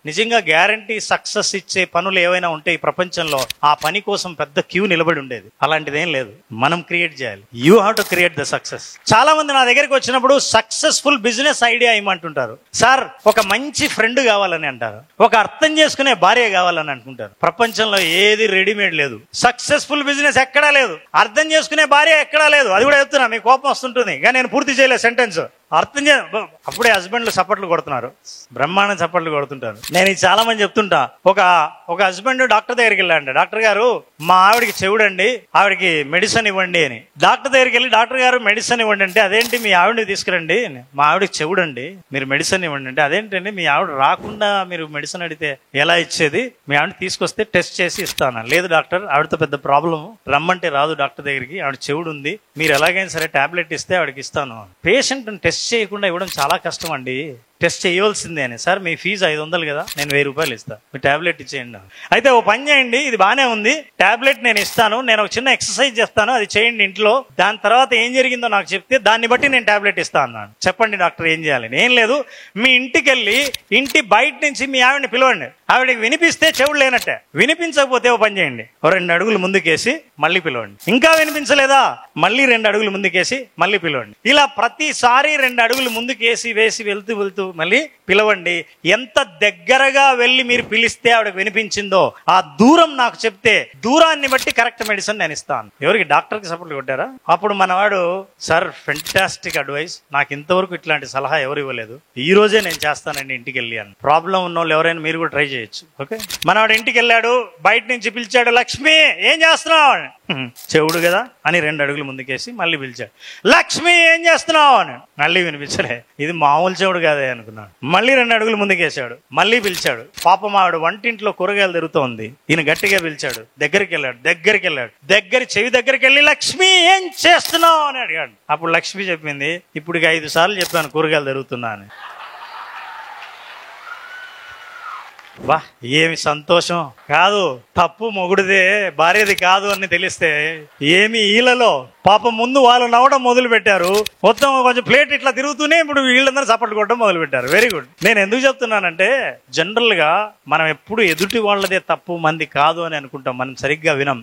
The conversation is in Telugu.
నిజంగా గ్యారంటీ సక్సెస్ ఇచ్చే పనులు ఏవైనా ఉంటే ఈ ప్రపంచంలో ఆ పని కోసం పెద్ద క్యూ నిలబడి ఉండేది. అలాంటిదేం లేదు, మనం క్రియేట్ చేయాలి. You have to create the success. చాలా మంది నా దగ్గరికి వచ్చినప్పుడు సక్సెస్ఫుల్ బిజినెస్ ఐడియా ఇవ్వమంటుంటారు. సార్ ఒక మంచి ఫ్రెండ్ కావాలని అంటారు, ఒక అర్థం చేసుకునే భార్య కావాలని అనుకుంటారు. ప్రపంచంలో ఏది రెడీమేడ్ లేదు. సక్సెస్ఫుల్ బిజినెస్ ఎక్కడా లేదు, అర్థం చేసుకునే భార్య ఎక్కడా లేదు. అది కూడా చెప్తున్నా, మీకు కోపం వస్తుంటుంది కానీ నేను పూర్తి చేయలేదు సెంటెన్స్. అప్పుడే హస్బెండ్లు చప్పట్లు కొడుతున్నారు, బ్రహ్మాండ చప్పట్లు కొడుతుంటారు. నేను ఇది చాలా మంది చెప్తుంటా. ఒక హస్బెండ్ డాక్టర్ దగ్గరికి వెళ్ళండి, డాక్టర్ గారు మా ఆవిడికి చెవుడండి, ఆవిడకి మెడిసిన్ ఇవ్వండి అని. డాక్టర్ దగ్గరికి వెళ్ళి డాక్టర్ గారు మెడిసిన్ ఇవ్వండి అంటే, అదేంటి మీ ఆవిడని తీసుకురండి, మా ఆవిడకి చెవుడండి మీరు మెడిసిన్ ఇవ్వండి అంటే, అదేంటండి మీ ఆవిడ రాకుండా మీరు మెడిసిన్ అడిగితే ఎలా ఇచ్చేది, మీ ఆవిడ తీసుకొస్తే టెస్ట్ చేసి ఇస్తాను. లేదు డాక్టర్ ఆవిడతో పెద్ద ప్రాబ్లం, రమ్మంటే రాదు డాక్టర్ దగ్గరికి, ఆవిడ చెవుడు ఉంది, మీరు ఎలాగైనా సరే టాబ్లెట్ ఇస్తే ఆవిడకి ఇస్తాను. పేషెంట్ టెస్ట్ చేయకుండా ఇవ్వడం చాలా కష్టం అండి, టెస్ట్ చేయవలసిందే అని. సార్ మీ ఫీజు 500 కదా, నేను 1000 రూపాయలు ఇస్తాను, మీ టాబ్లెట్ ఇచ్చేయండి. అయితే ఓ పని చేయండి, ఇది బాగానే ఉంది, టాబ్లెట్ నేను ఇస్తాను, నేను ఒక చిన్న ఎక్సర్సైజ్ చేస్తాను, అది చేయండి ఇంట్లో, దాని తర్వాత ఏం జరిగిందో నాకు చెప్తే దాన్ని బట్టి నేను టాబ్లెట్ ఇస్తాను అన్నాను. చెప్పండి డాక్టర్ ఏం చేయాలి? ఏం లేదు, మీ ఇంటికి వెళ్ళి ఇంటి బయట నుంచి మీ ఆవిడని పిలవండి, ఆవిడకి వినిపిస్తే చెవుడు లేనట్టే, వినిపించకపోతే ఓ పని చేయండి, ఓ 2 అడుగులు ముందుకేసి మళ్ళీ పిలవండి. ఇంకా వినిపించలేదా, మళ్ళీ 2 అడుగులు ముందుకేసి మళ్ళీ పిలవండి. ఇలా ప్రతిసారి 2 అడుగులు ముందుకేసి వేసి వెళ్తూ మళ్ళీ పిలవండి. ఎంత దగ్గరగా వెళ్ళి మీరు పిలిస్తే ఆవిడకి వినిపించిందో ఆ దూరం నాకు చెప్తే దూరాన్ని బట్టి కరెక్ట్ మెడిసిన్ నేను ఇస్తాను. ఎవరికి? డాక్టర్కి సపోర్ట్ కొట్టారా? అప్పుడు మనవాడు, సార్ ఫెంటాస్టిక్ అడ్వైస్, నాకు ఇంతవరకు ఇట్లాంటి సలహా ఎవరు ఇవ్వలేదు, ఈ రోజే నేను చేస్తానండి ఇంటికి వెళ్ళి అని. ప్రాబ్లం ఉన్న వాళ్ళు ఎవరైనా మీరు కూడా ట్రై చేయొచ్చు. ఓకే, మనవాడు ఇంటికి వెళ్ళాడు, బయట నుంచి పిలిచాడు, లక్ష్మి ఏం చేస్తున్నావు? చెవుడు కదా అని 2 అడుగులు ముందుకేసి మళ్ళీ పిలిచాడు, లక్ష్మి ఏం చేస్తున్నావు అని. మళ్ళీ వినిపించలే, ఇది మామూలు చెవుడు కాదే అనుకున్నాడు. మళ్ళీ 2 అడుగులు ముందుకేసాడు, మళ్ళీ పిలిచాడు. పాపం ఆవిడ వంటింట్లో కూరగాయలు తిరుగుతోంది, ఈయన గట్టిగా పిలిచాడు, దగ్గరికి వెళ్ళాడు, చెవి దగ్గరికి వెళ్ళి లక్ష్మి ఏం చేస్తున్నావు అని అడిగాడు. అప్పుడు లక్ష్మి చెప్పింది, ఇప్పటికి 5 సార్లు చెప్పాను కూరగాయలు తిరుగుతున్నా అని. వా ఏమి సంతోషం. కాదు, తప్పు మొగుడిదే భార్యది కాదు అని తెలిస్తే ఏమి ఈలలో పాపం ముందు వాళ్ళు నవ్వడం మొదలు పెట్టారు, మొత్తం కొంచెం ప్లేట్ ఇట్లా తిరుగుతూనే ఇప్పుడు వీళ్ళందరూ చప్పట్లు కొట్టడం మొదలు పెట్టారు. Very good. నేను ఎందుకు చెప్తున్నానంటే, జనరల్ గా మనం ఎప్పుడు ఎదుటి వాళ్ళదే తప్పు మంది కాదు అని అనుకుంటాం, మనం సరిగ్గా వినం.